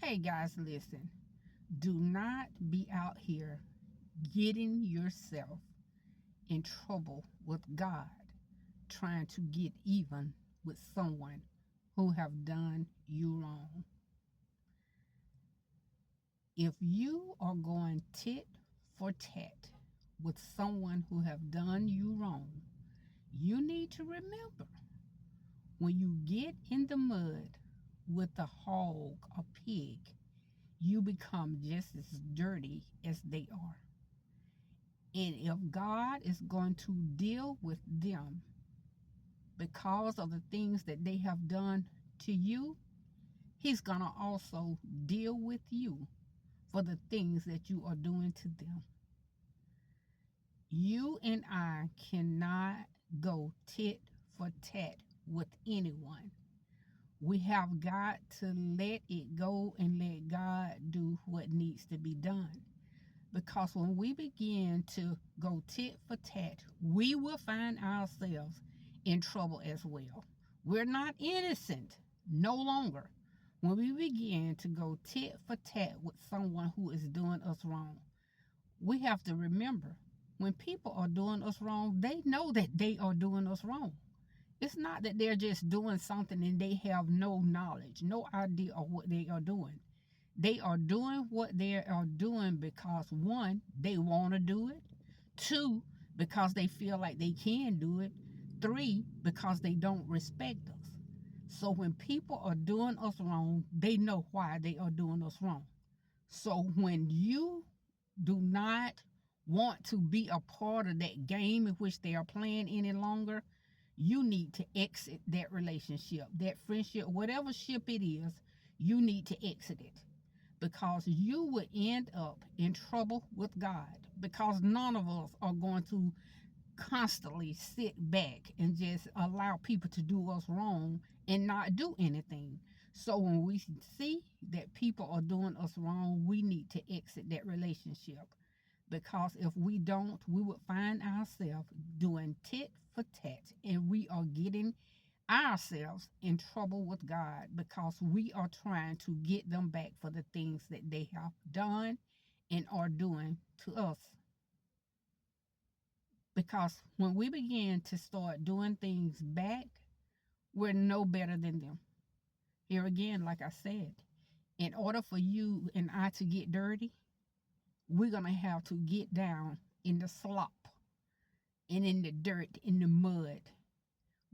Hey guys, listen. Do not be out here getting yourself in trouble with God trying to get even with someone who have done you wrong. If you are going tit for tat with someone who have done you wrong, you need to remember when you get in the mud with a hog, a pig, you become just as dirty as they are. And if God is going to deal with them because of the things that they have done to you, He's going to also deal with you for the things that you are doing to them. You and I cannot go tit for tat with anyone. We have got to let it go and let God do what needs to be done. Because when we begin to go tit for tat, we will find ourselves in trouble as well. We're not innocent no longer when we begin to go tit for tat with someone who is doing us wrong. We have to remember when people are doing us wrong, they know that they are doing us wrong. It's not that they're just doing something and they have no knowledge, no idea of what they are doing. They are doing what they are doing because one, they want to do it. Two, because they feel like they can do it. Three, because they don't respect us. So when people are doing us wrong, they know why they are doing us wrong. So when you do not want to be a part of that game in which they are playing any longer, you need to exit that relationship, that friendship, whatever ship it is, you need to exit it because you would end up in trouble with God because none of us are going to constantly sit back and just allow people to do us wrong and not do anything. So when we see that people are doing us wrong, we need to exit that relationship because if we don't, we would find ourselves doing tit for tat and we are getting ourselves in trouble with God because we are trying to get them back for the things that they have done and are doing to us. Because when we begin to start doing things back, we're no better than them. Here again, like I said, in order for you and I to get dirty, we're going to have to get down in the slop and in the dirt, in the mud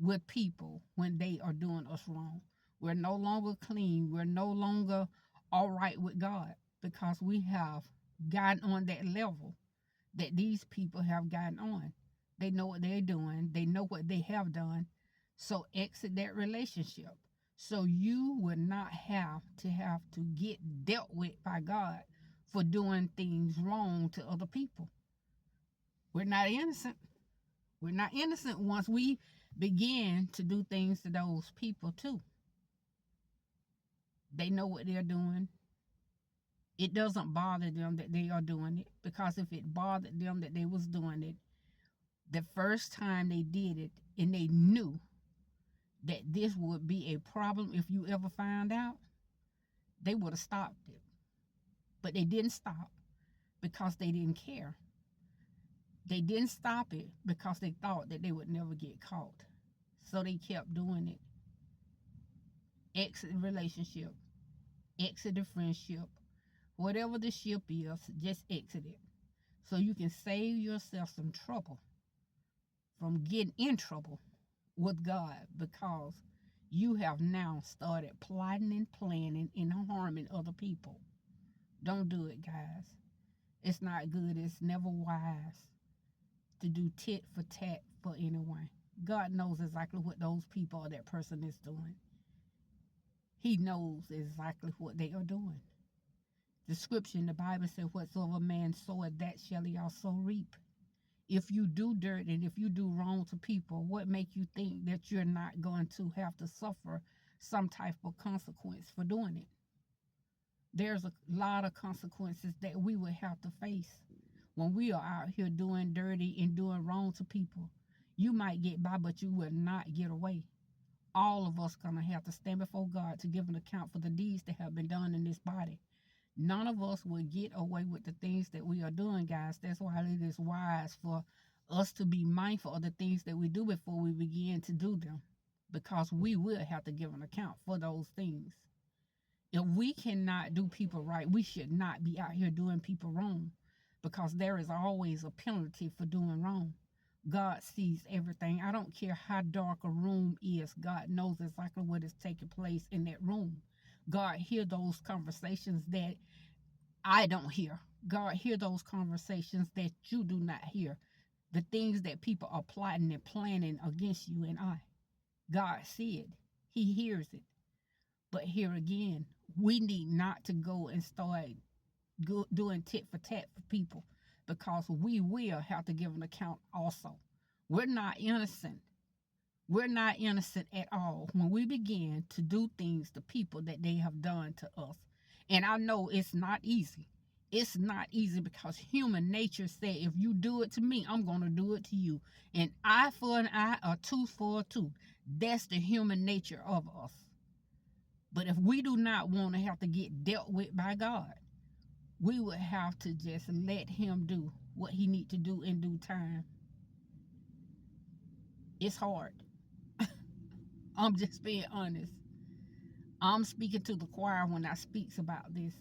with people when they are doing us wrong. We're no longer clean. We're no longer all right with God because we have gotten on that level that these people have gotten on. They know what they're doing, they know what they have done. So exit that relationship. So you will not have to get dealt with by God for doing things wrong to other people. We're not innocent. We're not innocent once we begin to do things to those people too. They know what they're doing. It doesn't bother them that they are doing it because if it bothered them that they was doing it the first time they did it and they knew that this would be a problem if you ever found out, they would have stopped it. But they didn't stop because they didn't care. They didn't stop it because they thought that they would never get caught. So they kept doing it. Exit the relationship, exit the friendship, whatever the ship is, just exit it. So you can save yourself some trouble from getting in trouble with God because you have now started plotting and planning and harming other people. Don't do it, guys. It's not good. It's never wise to do tit for tat for anyone. God knows exactly what those people or that person is doing. He knows exactly what they are doing. The scripture in the Bible says, whatsoever man soweth, that shall he also reap. If you do dirt and if you do wrong to people, what make you think that you're not going to have to suffer some type of consequence for doing it? There's a lot of consequences that we would have to face when we are out here doing dirty and doing wrong to people. You might get by, but you will not get away. All of us gonna have to stand before God to give an account for the deeds that have been done in this body. None of us will get away with the things that we are doing, guys. That's why it is wise for us to be mindful of the things that we do before we begin to do them, because we will have to give an account for those things. If we cannot do people right, we should not be out here doing people wrong, because there is always a penalty for doing wrong. God sees everything. I don't care how dark a room is, God knows exactly what is taking place in that room. God hear those conversations that I don't hear. God hear those conversations that you do not hear. The things that people are plotting and planning against you and I. God see it. He hears it. But here again, we need not to go and start doing tit for tat for people, because we will have to give an account also. We're not innocent. We're not innocent at all when we begin to do things to people that they have done to us. And I know it's not easy. It's not easy, because human nature said, if you do it to me, I'm going to do it to you. An eye for an eye, a tooth for a tooth. That's the human nature of us. But if we do not want to have to get dealt with by God, we would have to just let him do what he need to do in due time. It's hard. I'm just being honest. I'm speaking to the choir when I speaks about this,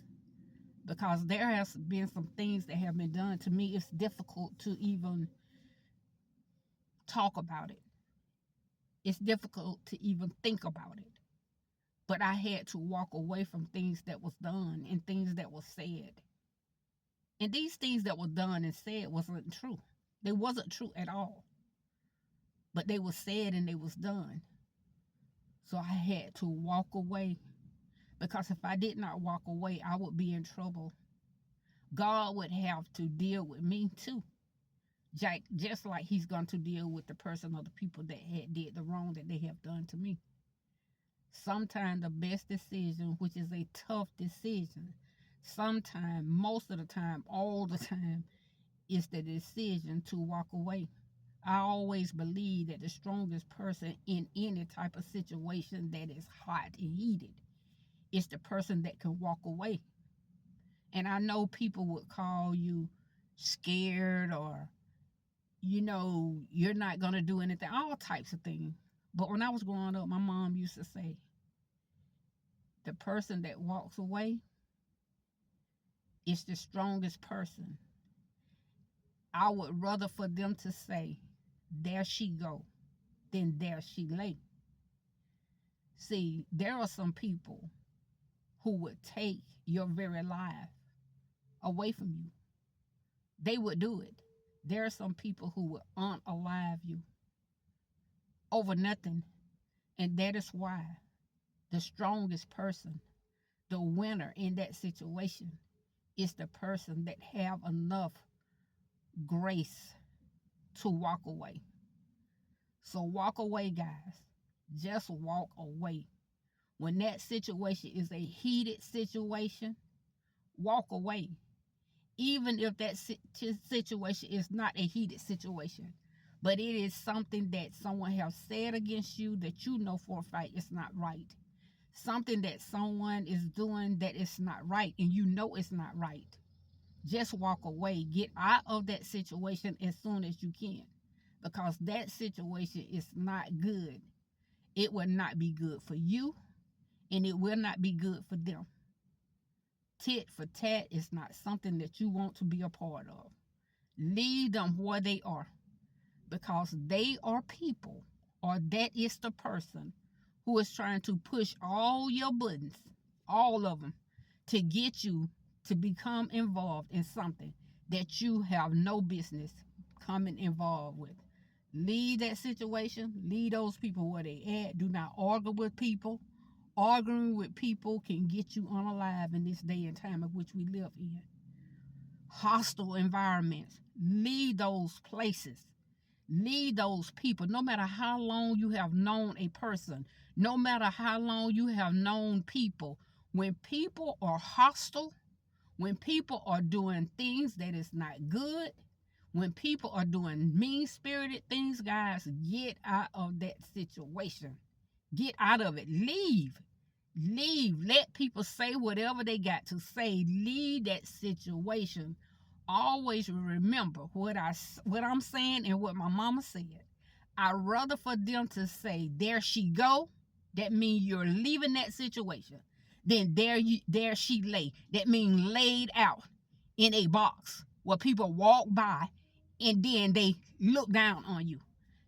because there has been some things that have been done to me. It's difficult to even talk about it. It's difficult to even think about it. But I had to walk away from things that was done and things that was said. And these things that were done and said wasn't true. They wasn't true at all. But they were said and they was done. So I had to walk away, because if I did not walk away, I would be in trouble. God would have to deal with me too, just like he's going to deal with the person or the people that had did the wrong that they have done to me. Sometimes the best decision, which is a tough decision, sometimes, most of the time, all the time, is the decision to walk away. I always believe that the strongest person in any type of situation that is hot and heated is the person that can walk away. And I know people would call you scared, or, you're not going to do anything, all types of things. But when I was growing up, my mom used to say, the person that walks away is the strongest person. I would rather for them to say, there she go, than there she lay. See, there are some people who would take your very life away from you. They would do it. There are some people who would unalive you over nothing. And that is why the strongest person, the winner in that situation, is the person that have enough grace to walk away. So walk away, guys. Just walk away. When that situation is a heated situation, walk away. Even if that situation is not a heated situation, but it is something that someone has said against you that you know for a fact is not right. Something that someone is doing that is not right, and you know it's not right. Just walk away. Get out of that situation as soon as you can, because that situation is not good. It will not be good for you, and it will not be good for them. Tit for tat is not something that you want to be a part of. Leave them where they are, because they are people, or that is the person who is trying to push all your buttons, all of them, to get you to become involved in something that you have no business coming involved with. Leave that situation. Leave those people where they at. Do not argue with people. Arguing with people can get you unalive in this day and time of which we live in. Hostile environments. Leave those places. Leave those people. No matter how long you have known a person, no matter how long you have known people, when people are hostile, when people are doing things that is not good, when people are doing mean-spirited things, guys, get out of that situation. Get out of it. Leave. Leave. Let people say whatever they got to say. Leave that situation. Always remember what I'm saying and what my mama said. I'd rather for them to say, there she go, that means you're leaving that situation, then there she lay. That means laid out in a box where people walk by and then they look down on you.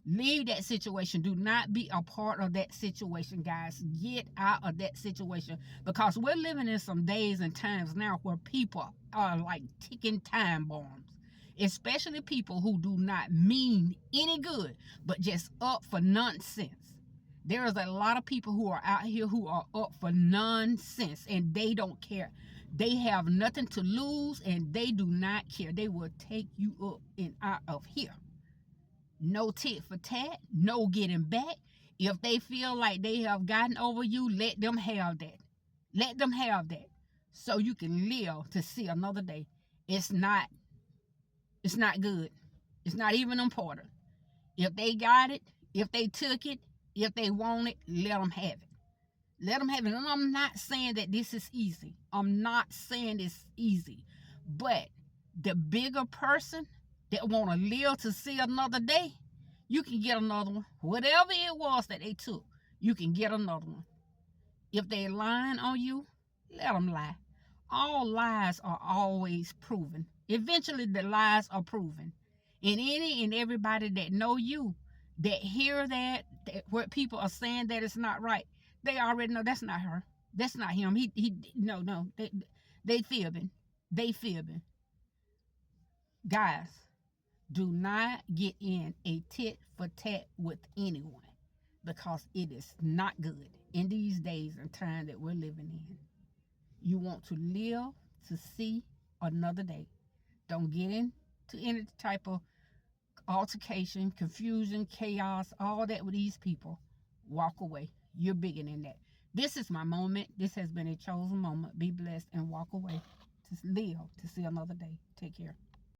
Leave that situation. Do not be a part of that situation, guys. Get out of that situation, because we're living in some days and times now where people are like ticking time bombs, especially people who do not mean any good but just up for nonsense. There is a lot of people who are out here who are up for nonsense, and they don't care. They have nothing to lose and they do not care. They will take you up and out of here. No tit for tat, no getting back. If they feel like they have gotten over you, let them have that. Let them have that, so you can live to see another day. It's not good. It's not even important. If they got it, if they took it, if they want it, let them have it. Let them have it. And I'm not saying that this is easy. I'm not saying it's easy. But the bigger person that want to live to see another day, you can get another one. Whatever it was that they took, you can get another one. If they lying on you, let them lie. All lies are always proven. Eventually, the lies are proven. And any and everybody that know you, that hear that what people are saying that it's not right, they already know that's not her. That's not him. No. They fibbing. They fibbing. Guys, do not get in a tit for tat with anyone, because it is not good in these days and time that we're living in. You want to live to see another day. Don't get into any type of altercation, confusion, chaos, all that with these people. Walk away. You're bigger than that. This is my moment. This has been a chosen moment. Be blessed and walk away to live to see another day. Take care.